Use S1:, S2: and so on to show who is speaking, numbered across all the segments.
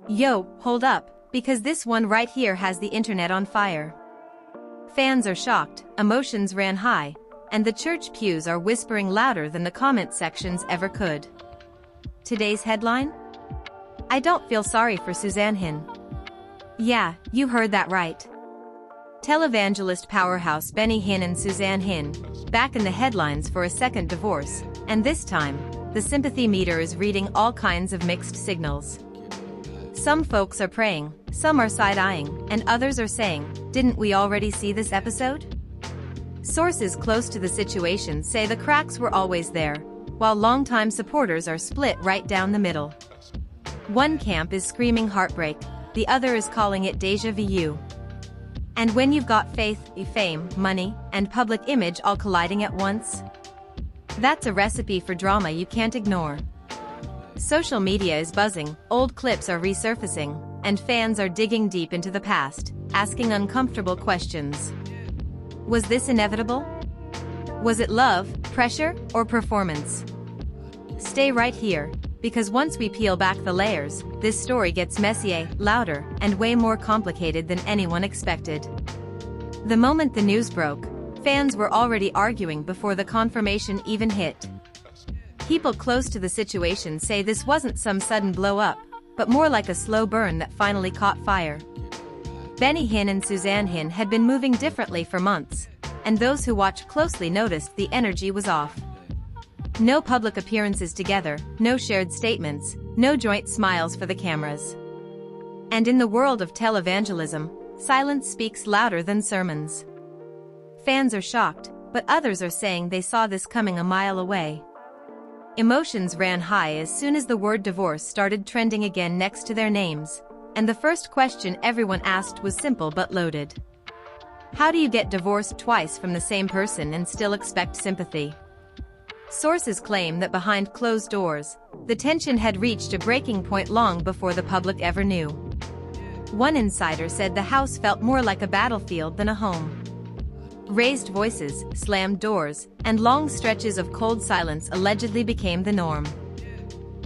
S1: Yo, hold up, because this one right here has the internet on fire. Fans are shocked, emotions ran high, and the church pews are whispering louder than the comment sections ever could. Today's headline? I don't feel sorry for Suzanne Hinn. Yeah, you heard that right. Televangelist powerhouse Benny Hinn and Suzanne Hinn, back in the headlines for a second divorce, and this time, the sympathy meter is reading all kinds of mixed signals. Some folks are praying, some are side-eyeing, and others are saying, didn't we already see this episode? Sources close to the situation say the cracks were always there, while longtime supporters are split right down the middle. One camp is screaming heartbreak, the other is calling it déjà vu. And when you've got faith, fame, money, and public image all colliding at once, that's a recipe for drama you can't ignore. Social media is buzzing, old clips are resurfacing, and fans are digging deep into the past, asking uncomfortable questions. Was this inevitable? Was it love, pressure, or performance? Stay right here, because once we peel back the layers, this story gets messier, louder, and way more complicated than anyone expected. The moment the news broke, fans were already arguing before the confirmation even hit. People close to the situation say this wasn't some sudden blow-up, but more like a slow burn that finally caught fire. Benny Hinn and Suzanne Hinn had been moving differently for months, and those who watched closely noticed the energy was off. No public appearances together, no shared statements, no joint smiles for the cameras. And in the world of televangelism, silence speaks louder than sermons. Fans are shocked, but others are saying they saw this coming a mile away. Emotions ran high as soon as the word divorce started trending again next to their names, and the first question everyone asked was simple but loaded. How do you get divorced twice from the same person and still expect sympathy? Sources claim that behind closed doors, the tension had reached a breaking point long before the public ever knew. One insider said the house felt more like a battlefield than a home. Raised voices, slammed doors, and long stretches of cold silence allegedly became the norm.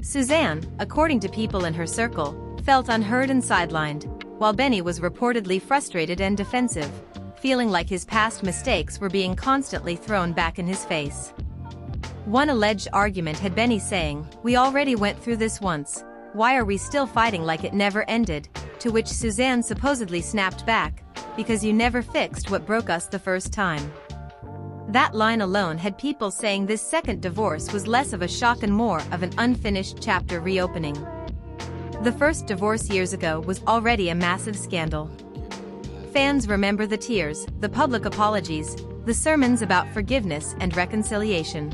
S1: Suzanne, according to people in her circle, felt unheard and sidelined, while Benny was reportedly frustrated and defensive, feeling like his past mistakes were being constantly thrown back in his face. One alleged argument had Benny saying, "We already went through this once, why are we still fighting like it never ended?" To which Suzanne supposedly snapped back, "Because you never fixed what broke us the first time." That line alone had people saying this second divorce was less of a shock and more of an unfinished chapter reopening. The first divorce years ago was already a massive scandal. Fans remember the tears, the public apologies, the sermons about forgiveness and reconciliation.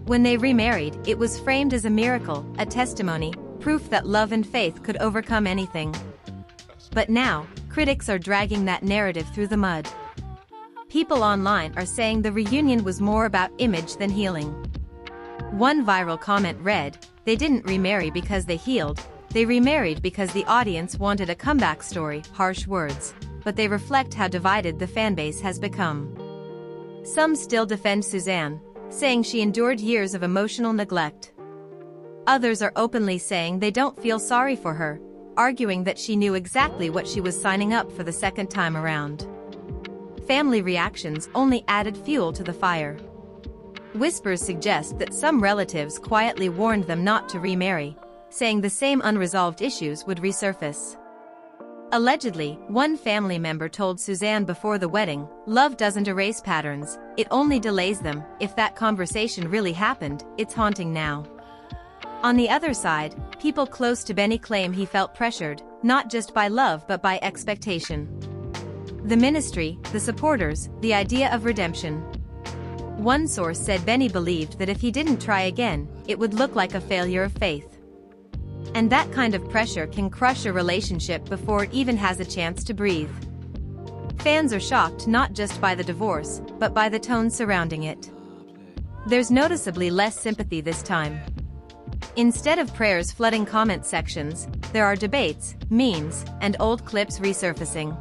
S1: When they remarried, it was framed as a miracle, a testimony, proof that love and faith could overcome anything. But now, critics are dragging that narrative through the mud. People online are saying the reunion was more about image than healing. One viral comment read, "They didn't remarry because they healed, they remarried because the audience wanted a comeback story." Harsh words, but they reflect how divided the fanbase has become. Some still defend Suzanne, saying she endured years of emotional neglect. Others are openly saying they don't feel sorry for her, arguing that she knew exactly what she was signing up for the second time around. Family reactions only added fuel to the fire. Whispers suggest that some relatives quietly warned them not to remarry, saying the same unresolved issues would resurface. Allegedly, one family member told Suzanne before the wedding, "Love doesn't erase patterns, it only delays them. If that conversation really happened, it's haunting now." On the other side, people close to Benny claim he felt pressured, not just by love but by expectation. The ministry, the supporters, the idea of redemption. One source said Benny believed that if he didn't try again, it would look like a failure of faith. And that kind of pressure can crush a relationship before it even has a chance to breathe. Fans are shocked not just by the divorce, but by the tone surrounding it. There's noticeably less sympathy this time. Instead of prayers flooding comment sections, there are debates, memes, and old clips resurfacing.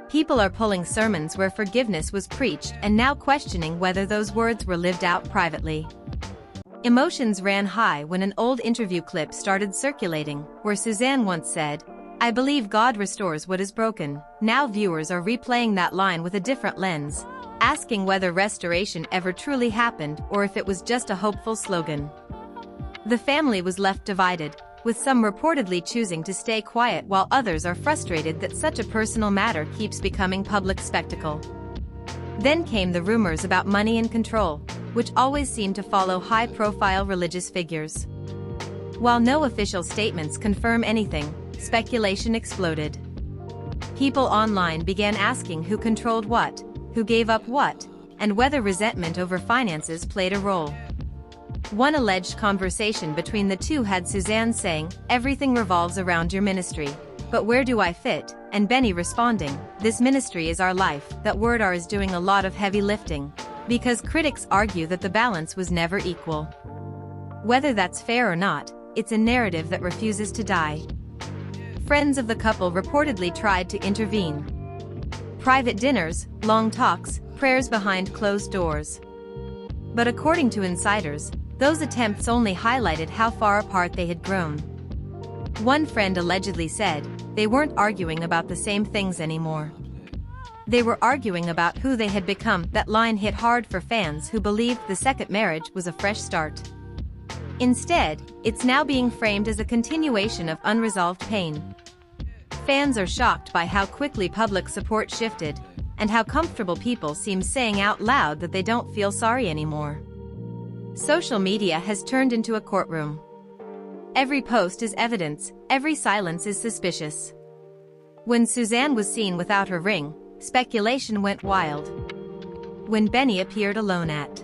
S1: People are pulling sermons where forgiveness was preached and now questioning whether those words were lived out privately. Emotions ran high when an old interview clip started circulating, where Suzanne once said, "I believe God restores what is broken." Now viewers are replaying that line with a different lens, asking whether restoration ever truly happened or if it was just a hopeful slogan. The family was left divided, with some reportedly choosing to stay quiet while others are frustrated that such a personal matter keeps becoming public spectacle. Then came the rumors about money and control, which always seem to follow high-profile religious figures. While no official statements confirm anything, speculation exploded. People online began asking who controlled what, who gave up what, and whether resentment over finances played a role. One alleged conversation between the two had Suzanne saying, "Everything revolves around your ministry, but where do I fit?" and Benny responding, "This ministry is our life." That word "our" is doing a lot of heavy lifting, because critics argue that the balance was never equal. Whether that's fair or not, it's a narrative that refuses to die. Friends of the couple reportedly tried to intervene. Private dinners, long talks, prayers behind closed doors. But according to insiders, those attempts only highlighted how far apart they had grown. One friend allegedly said, they weren't arguing about the same things anymore. They were arguing about who they had become. That line hit hard for fans who believed the second marriage was a fresh start. Instead, it's now being framed as a continuation of unresolved pain. Fans are shocked by how quickly public support shifted, and how comfortable people seem saying out loud that they don't feel sorry anymore. Social media has turned into a courtroom. Every post is evidence, every silence is suspicious. When Suzanne was seen without her ring, speculation went wild. When Benny appeared alone at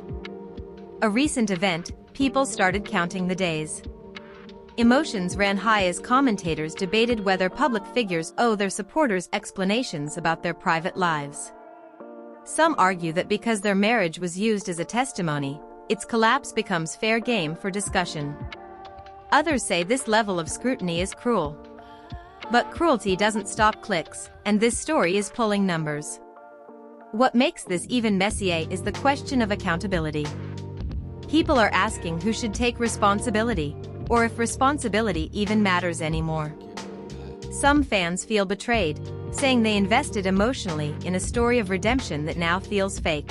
S1: a recent event, people started counting the days. Emotions ran high as commentators debated whether public figures owe their supporters explanations about their private lives. Some argue that because their marriage was used as a testimony, its collapse becomes fair game for discussion. Others say this level of scrutiny is cruel. But cruelty doesn't stop clicks, and this story is pulling numbers. What makes this even messier is the question of accountability. People are asking who should take responsibility, or if responsibility even matters anymore. Some fans feel betrayed, saying they invested emotionally in a story of redemption that now feels fake.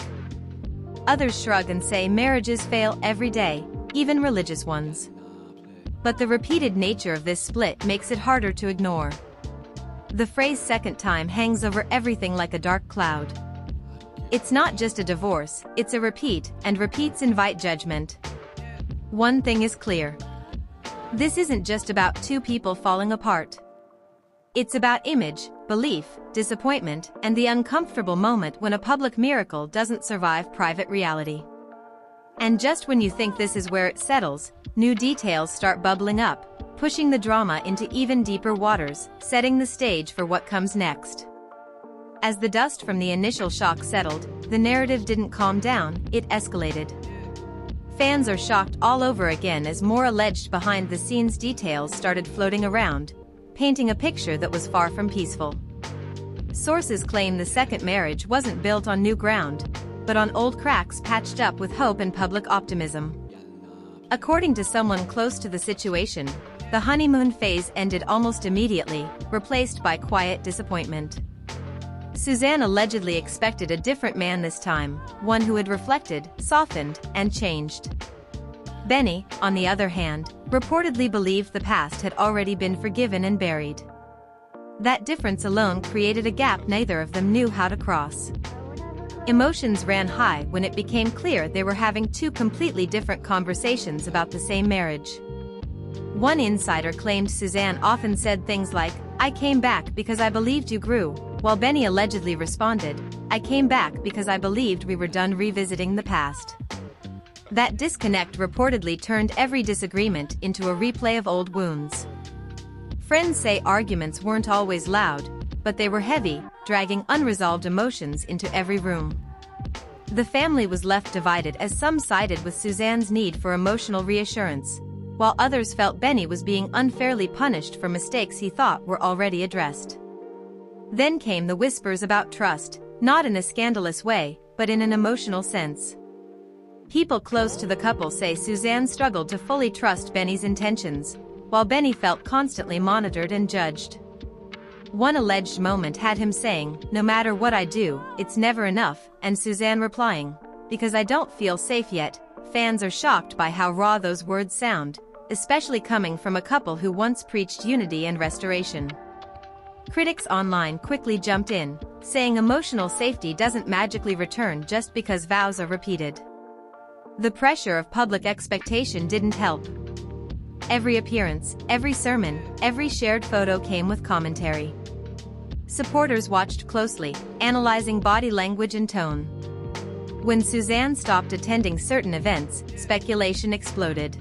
S1: Others shrug and say marriages fail every day, even religious ones. But the repeated nature of this split makes it harder to ignore. The phrase "second time" hangs over everything like a dark cloud. It's not just a divorce, it's a repeat, and repeats invite judgment. One thing is clear. This isn't just about two people falling apart. It's about image, belief, disappointment, and the uncomfortable moment when a public miracle doesn't survive private reality. And just when you think this is where it settles, new details start bubbling up, pushing the drama into even deeper waters, setting the stage for what comes next. As the dust from the initial shock settled, the narrative didn't calm down, it escalated. Fans are shocked all over again as more alleged behind-the-scenes details started floating around, painting a picture that was far from peaceful. Sources claim the second marriage wasn't built on new ground, but on old cracks patched up with hope and public optimism. According to someone close to the situation, the honeymoon phase ended almost immediately, replaced by quiet disappointment. Suzanne allegedly expected a different man this time, one who had reflected, softened, and changed. Benny, on the other hand, reportedly believed the past had already been forgiven and buried. That difference alone created a gap neither of them knew how to cross. Emotions ran high when it became clear they were having two completely different conversations about the same marriage. One insider claimed Suzanne often said things like, "I came back because I believed you grew," while Benny allegedly responded, "I came back because I believed we were done revisiting the past." That disconnect reportedly turned every disagreement into a replay of old wounds. Friends say arguments weren't always loud, but they were heavy, dragging unresolved emotions into every room. The family was left divided as some sided with Suzanne's need for emotional reassurance, while others felt Benny was being unfairly punished for mistakes he thought were already addressed. Then came the whispers about trust, not in a scandalous way, but in an emotional sense. People close to the couple say Suzanne struggled to fully trust Benny's intentions, while Benny felt constantly monitored and judged. One alleged moment had him saying, "No matter what I do, it's never enough," and Suzanne replying, "Because I don't feel safe yet." Fans are shocked by how raw those words sound, especially coming from a couple who once preached unity and restoration. Critics online quickly jumped in, saying emotional safety doesn't magically return just because vows are repeated. The pressure of public expectation didn't help. Every appearance, every sermon, every shared photo came with commentary. Supporters watched closely, analyzing body language and tone. When Suzanne stopped attending certain events, speculation exploded.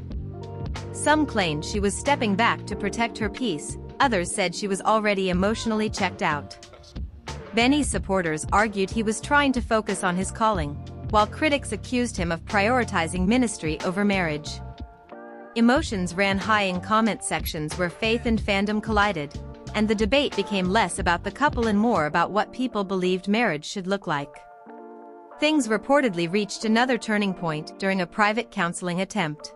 S1: Some claimed she was stepping back to protect her peace, others said she was already emotionally checked out. Benny's supporters argued he was trying to focus on his calling, while critics accused him of prioritizing ministry over marriage. Emotions ran high in comment sections where faith and fandom collided, and the debate became less about the couple and more about what people believed marriage should look like. Things reportedly reached another turning point during a private counseling attempt.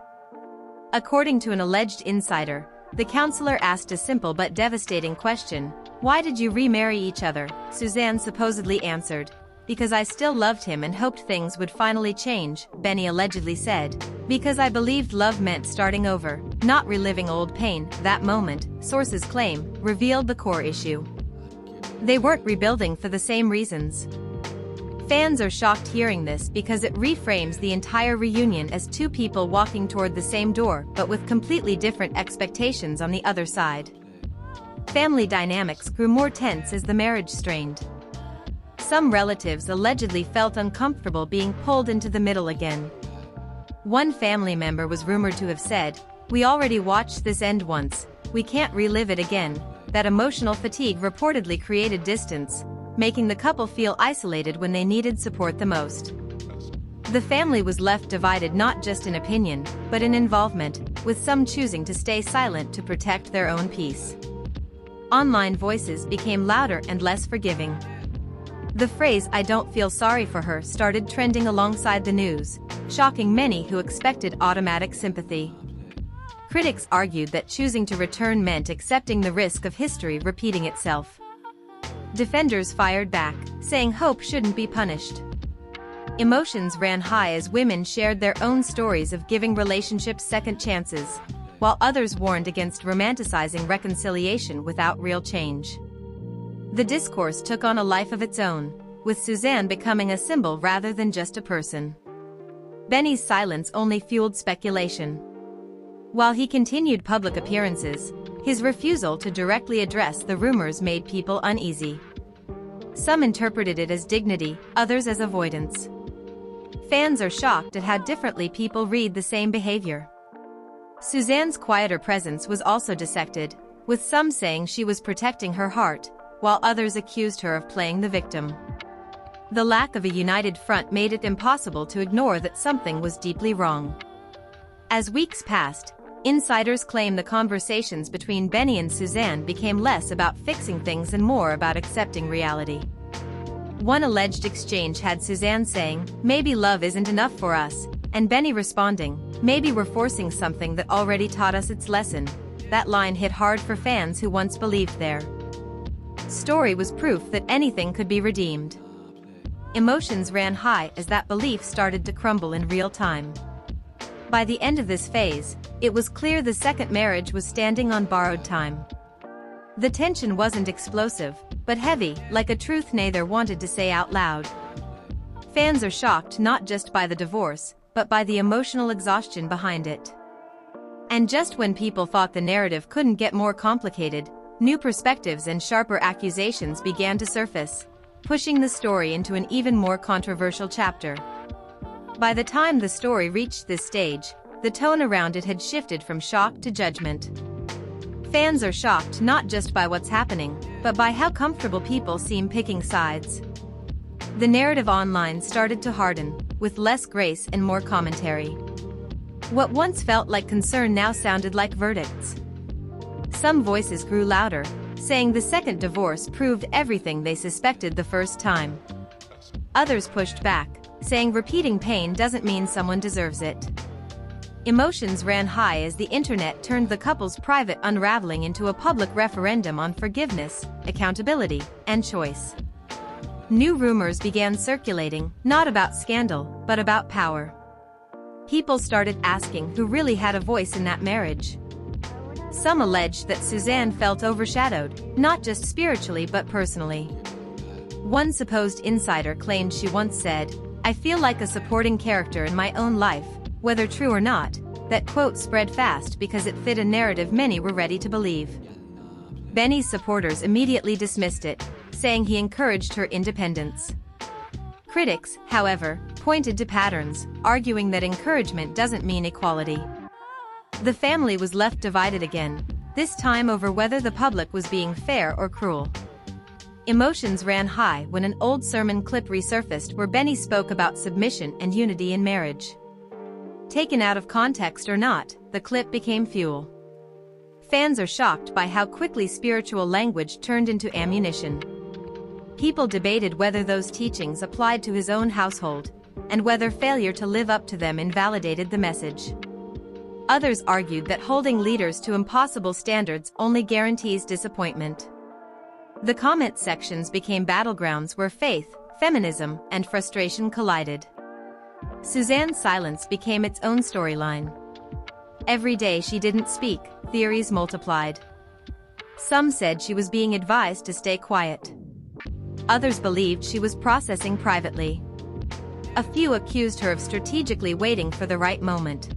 S1: According to an alleged insider, the counselor asked a simple but devastating question: "Why did you remarry each other?" Suzanne supposedly answered, "Because I still loved him and hoped things would finally change," Benny allegedly said. "Because I believed love meant starting over, not reliving old pain." That moment, sources claim, revealed the core issue. They weren't rebuilding for the same reasons. Fans are shocked hearing this because it reframes the entire reunion as two people walking toward the same door but with completely different expectations on the other side. Family dynamics grew more tense as the marriage strained. Some relatives allegedly felt uncomfortable being pulled into the middle again. One family member was rumored to have said, "We already watched this end once, we can't relive it again." That emotional fatigue reportedly created distance, making the couple feel isolated when they needed support the most. The family was left divided not just in opinion, but in involvement, with some choosing to stay silent to protect their own peace. Online voices became louder and less forgiving. The phrase "I don't feel sorry for her" started trending alongside the news, shocking many who expected automatic sympathy. Critics argued that choosing to return meant accepting the risk of history repeating itself. Defenders fired back, saying hope shouldn't be punished. Emotions ran high as women shared their own stories of giving relationships second chances, while others warned against romanticizing reconciliation without real change. The discourse took on a life of its own, with Suzanne becoming a symbol rather than just a person. Benny's silence only fueled speculation. While he continued public appearances, his refusal to directly address the rumors made people uneasy. Some interpreted it as dignity, others as avoidance. Fans are shocked at how differently people read the same behavior. Suzanne's quieter presence was also dissected, with some saying she was protecting her heart, while others accused her of playing the victim. The lack of a united front made it impossible to ignore that something was deeply wrong. As weeks passed, insiders claim the conversations between Benny and Suzanne became less about fixing things and more about accepting reality. One alleged exchange had Suzanne saying, "Maybe love isn't enough for us," and Benny responding, "Maybe we're forcing something that already taught us its lesson." That line hit hard for fans who once believed their story was proof that anything could be redeemed. Emotions ran high as that belief started to crumble in real time. By the end of this phase, it was clear the second marriage was standing on borrowed time. The tension wasn't explosive, but heavy, like a truth neither wanted to say out loud. Fans are shocked not just by the divorce, but by the emotional exhaustion behind it. And just when people thought the narrative couldn't get more complicated, new perspectives and sharper accusations began to surface, pushing the story into an even more controversial chapter. By the time the story reached this stage, the tone around it had shifted from shock to judgment. Fans are shocked not just by what's happening, but by how comfortable people seem picking sides. The narrative online started to harden, with less grace and more commentary. What once felt like concern now sounded like verdicts. Some voices grew louder, saying the second divorce proved everything they suspected the first time. Others pushed back, saying repeating pain doesn't mean someone deserves it. Emotions ran high as the internet turned the couple's private unraveling into a public referendum on forgiveness, accountability, and choice. New rumors began circulating, not about scandal, but about power. People started asking who really had a voice in that marriage. Some alleged that Suzanne felt overshadowed, not just spiritually but personally. One supposed insider claimed she once said, "I feel like a supporting character in my own life," whether true or not. That quote spread fast because it fit a narrative many were ready to believe. Benny's supporters immediately dismissed it, saying he encouraged her independence. Critics, however, pointed to patterns, arguing that encouragement doesn't mean equality. The family was left divided again, this time over whether the public was being fair or cruel. Emotions ran high when an old sermon clip resurfaced where Benny spoke about submission and unity in marriage. Taken out of context or not, the clip became fuel. Fans are shocked by how quickly spiritual language turned into ammunition. People debated whether those teachings applied to his own household, and whether failure to live up to them invalidated the message. Others argued that holding leaders to impossible standards only guarantees disappointment. The comment sections became battlegrounds where faith, feminism, and frustration collided. Suzanne's silence became its own storyline. Every day she didn't speak, theories multiplied. Some said she was being advised to stay quiet. Others believed she was processing privately. A few accused her of strategically waiting for the right moment.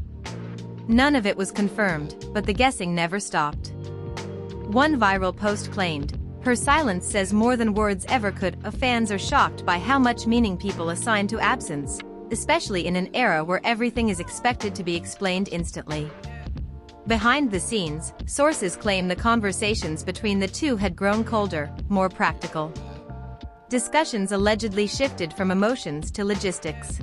S1: None of it was confirmed, but the guessing never stopped. One viral post claimed, "Her silence says more than words ever could." Fans are shocked by how much meaning people assign to absence, especially in an era where everything is expected to be explained instantly. Behind the scenes, sources claim the conversations between the two had grown colder, more practical. Discussions allegedly shifted from emotions to logistics.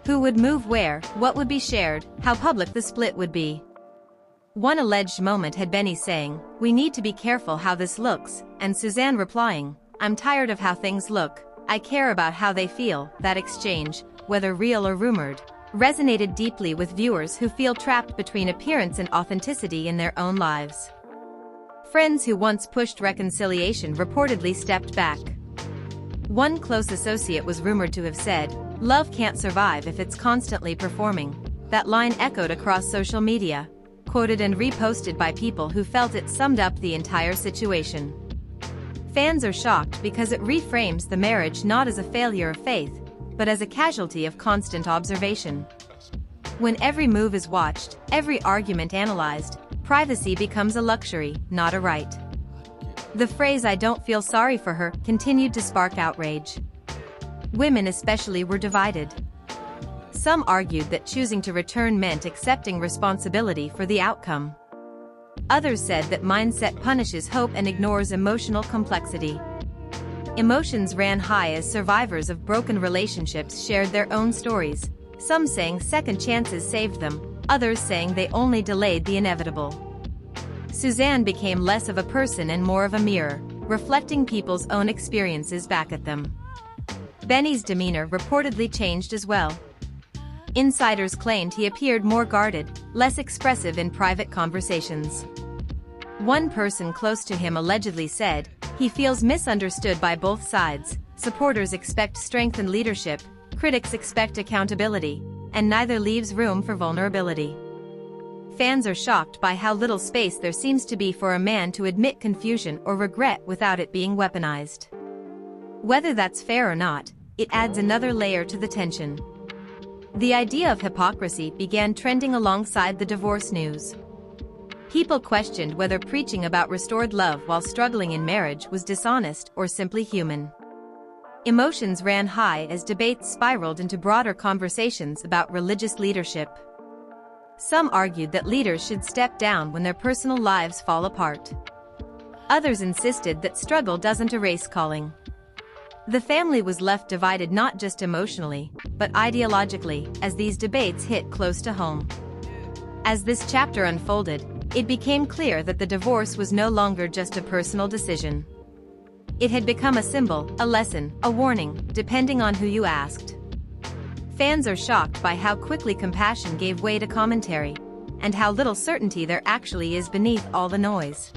S1: Who would move where, what would be shared, how public the split would be. One alleged moment had Benny saying, "We need to be careful how this looks," and Suzanne replying, "I'm tired of how things look, I care about how they feel." That exchange, whether real or rumored, resonated deeply with viewers who feel trapped between appearance and authenticity in their own lives. Friends who once pushed reconciliation reportedly stepped back. One close associate was rumored to have said, "Love can't survive if it's constantly performing." That line echoed across social media, quoted and reposted by people who felt it summed up the entire situation. Fans are shocked because it reframes the marriage not as a failure of faith, but as a casualty of constant observation. When every move is watched, every argument analyzed, privacy becomes a luxury, not a right. The phrase "I don't feel sorry for her" continued to spark outrage. Women especially were divided. Some argued that choosing to return meant accepting responsibility for the outcome. Others said that mindset punishes hope and ignores emotional complexity. Emotions ran high as survivors of broken relationships shared their own stories, some saying second chances saved them, others saying they only delayed the inevitable. Suzanne became less of a person and more of a mirror, reflecting people's own experiences back at them. Benny's demeanor reportedly changed as well. Insiders claimed he appeared more guarded, less expressive in private conversations. One person close to him allegedly said, "He feels misunderstood by both sides. Supporters expect strength and leadership, critics expect accountability, and neither leaves room for vulnerability." Fans are shocked by how little space there seems to be for a man to admit confusion or regret without it being weaponized. Whether that's fair or not, it adds another layer to the tension. The idea of hypocrisy began trending alongside the divorce news. People questioned whether preaching about restored love while struggling in marriage was dishonest or simply human. Emotions ran high as debates spiraled into broader conversations about religious leadership. Some argued that leaders should step down when their personal lives fall apart. Others insisted that struggle doesn't erase calling. The family was left divided not just emotionally, but ideologically, as these debates hit close to home. As this chapter unfolded, it became clear that the divorce was no longer just a personal decision. It had become a symbol, a lesson, a warning, depending on who you asked. Fans are shocked by how quickly compassion gave way to commentary, and how little certainty there actually is beneath all the noise.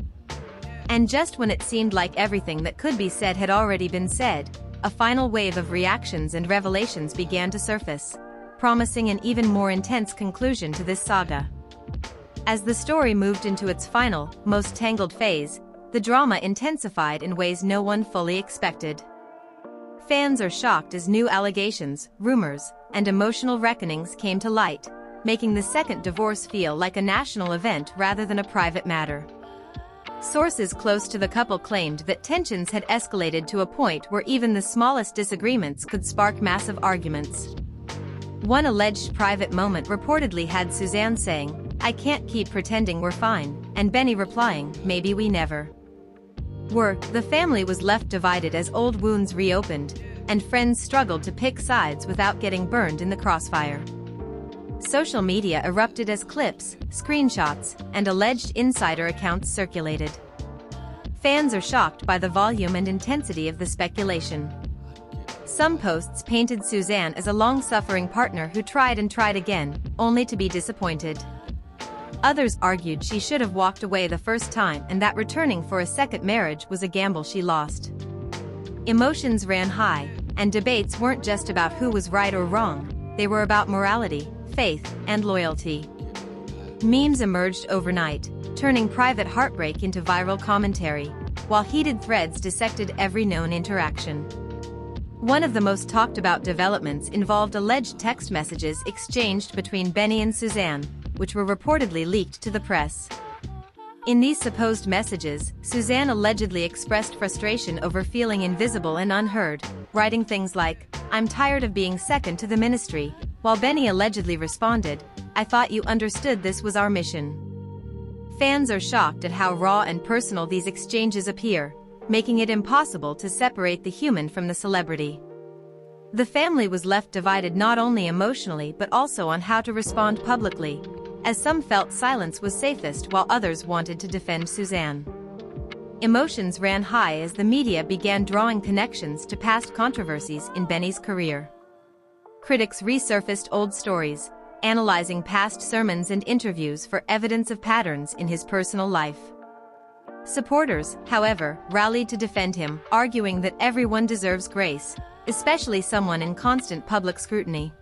S1: And just when it seemed like everything that could be said had already been said, a final wave of reactions and revelations began to surface, promising an even more intense conclusion to this saga. As the story moved into its final, most tangled phase, the drama intensified in ways no one fully expected. Fans are shocked as new allegations, rumors, and emotional reckonings came to light, making the second divorce feel like a national event rather than a private matter. Sources close to the couple claimed that tensions had escalated to a point where even the smallest disagreements could spark massive arguments. One alleged private moment reportedly had Suzanne saying, "I can't keep pretending we're fine," and Benny replying, "Maybe we never were." The family was left divided as old wounds reopened, and friends struggled to pick sides without getting burned in the crossfire. Social media erupted as clips, screenshots, and alleged insider accounts circulated. Fans are shocked by the volume and intensity of the speculation. Some posts painted Suzanne as a long-suffering partner who tried and tried again, only to be disappointed. Others argued she should have walked away the first time and that returning for a second marriage was a gamble she lost. Emotions ran high, and debates weren't just about who was right or wrong, they were about morality, faith, and loyalty. Memes emerged overnight, turning private heartbreak into viral commentary, while heated threads dissected every known interaction. One of the most talked about developments involved alleged text messages exchanged between Benny and Suzanne, which were reportedly leaked to the press. In these supposed messages, Suzanne allegedly expressed frustration over feeling invisible and unheard, writing things like, "I'm tired of being second to the ministry," while Benny allegedly responded, "I thought you understood this was our mission." Fans are shocked at how raw and personal these exchanges appear, making it impossible to separate the human from the celebrity. The family was left divided not only emotionally but also on how to respond publicly, as some felt silence was safest while others wanted to defend Suzanne. Emotions ran high as the media began drawing connections to past controversies in Benny's career. Critics resurfaced old stories, analyzing past sermons and interviews for evidence of patterns in his personal life. Supporters, however, rallied to defend him, arguing that everyone deserves grace, especially someone in constant public scrutiny.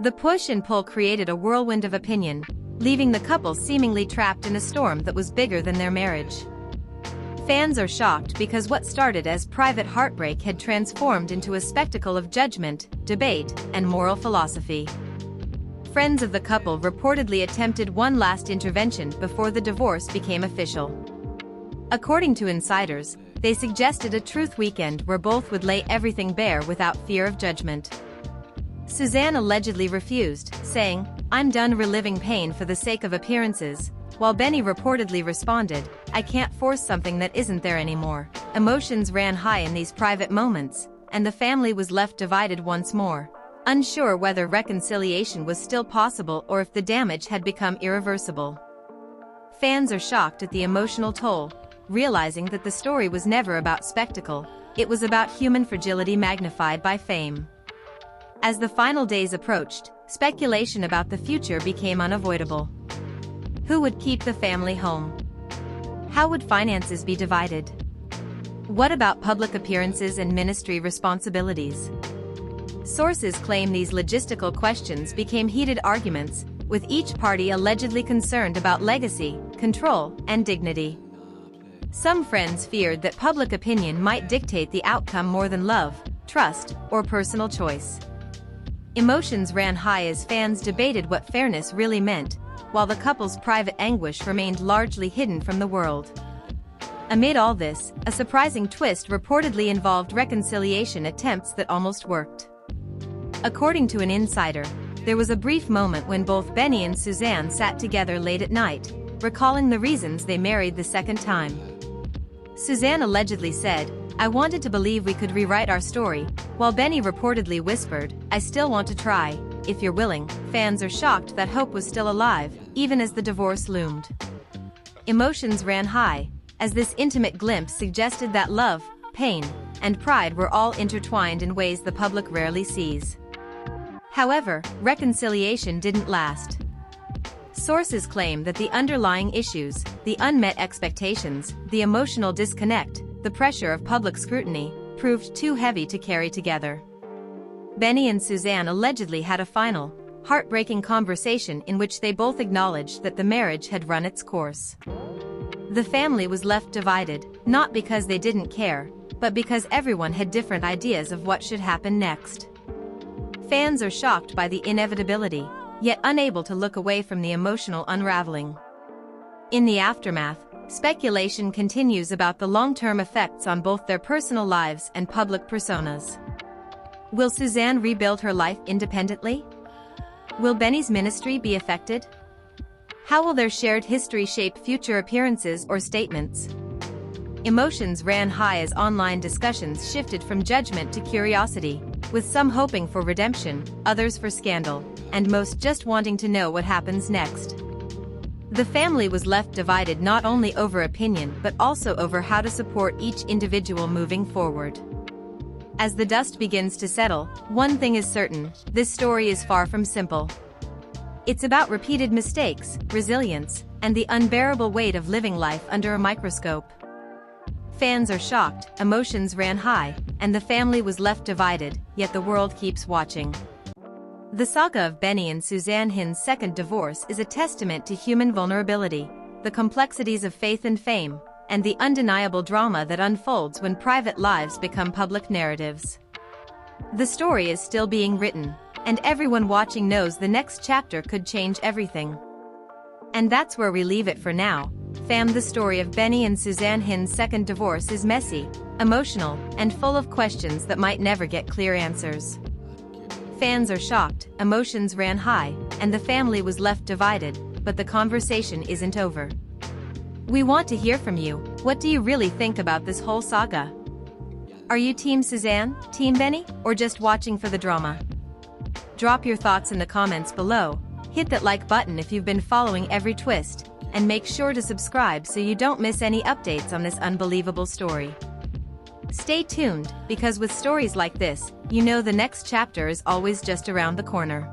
S1: The push and pull created a whirlwind of opinion, leaving the couple seemingly trapped in a storm that was bigger than their marriage. Fans are shocked because what started as private heartbreak had transformed into a spectacle of judgment, debate, and moral philosophy. Friends of the couple reportedly attempted one last intervention before the divorce became official. According to insiders, they suggested a truth weekend where both would lay everything bare without fear of judgment. Suzanne allegedly refused, saying, "I'm done reliving pain for the sake of appearances," while Benny reportedly responded, "I can't force something that isn't there anymore." Emotions ran high in these private moments, and the family was left divided once more, unsure whether reconciliation was still possible or if the damage had become irreversible. Fans are shocked at the emotional toll, realizing that the story was never about spectacle, it was about human fragility magnified by fame. As the final days approached, speculation about the future became unavoidable. Who would keep the family home? How would finances be divided? What about public appearances and ministry responsibilities? Sources claim these logistical questions became heated arguments, with each party allegedly concerned about legacy, control, and dignity. Some friends feared that public opinion might dictate the outcome more than love, trust, or personal choice. Emotions ran high as fans debated what fairness really meant, while the couple's private anguish remained largely hidden from the world. Amid all this, a surprising twist reportedly involved reconciliation attempts that almost worked. According to an insider, there was a brief moment when both Benny and Suzanne sat together late at night, recalling the reasons they married the second time. Suzanne allegedly said, "I wanted to believe we could rewrite our story," while Benny reportedly whispered, "I still want to try, if you're willing." Fans are shocked that hope was still alive, even as the divorce loomed. Emotions ran high, as this intimate glimpse suggested that love, pain, and pride were all intertwined in ways the public rarely sees. However, reconciliation didn't last. Sources claim that the underlying issues, the unmet expectations, the emotional disconnect, the pressure of public scrutiny, proved too heavy to carry together. Benny and Suzanne allegedly had a final, heartbreaking conversation in which they both acknowledged that the marriage had run its course. The family was left divided, not because they didn't care, but because everyone had different ideas of what should happen next. Fans are shocked by the inevitability, yet unable to look away from the emotional unraveling. In the aftermath, speculation continues about the long-term effects on both their personal lives and public personas. Will Suzanne rebuild her life independently? Will Benny's ministry be affected? How will their shared history shape future appearances or statements? Emotions ran high as online discussions shifted from judgment to curiosity, with some hoping for redemption, others for scandal, and most just wanting to know what happens next. The family was left divided not only over opinion but also over how to support each individual moving forward. As the dust begins to settle, one thing is certain: this story is far from simple. It's about repeated mistakes, resilience, and the unbearable weight of living life under a microscope. Fans are shocked, emotions ran high, and the family was left divided, yet the world keeps watching. The saga of Benny and Suzanne Hinn's second divorce is a testament to human vulnerability, the complexities of faith and fame, and the undeniable drama that unfolds when private lives become public narratives. The story is still being written, and everyone watching knows the next chapter could change everything. And that's where we leave it for now. Fam, the story of Benny and Suzanne Hinn's second divorce is messy, emotional, and full of questions that might never get clear answers. Fans are shocked, emotions ran high, and the family was left divided, but the conversation isn't over. We want to hear from you. What do you really think about this whole saga? Are you Team Suzanne, Team Benny, or just watching for the drama? Drop your thoughts in the comments below, hit that like button if you've been following every twist, and make sure to subscribe so you don't miss any updates on this unbelievable story. Stay tuned, because with stories like this, you know the next chapter is always just around the corner.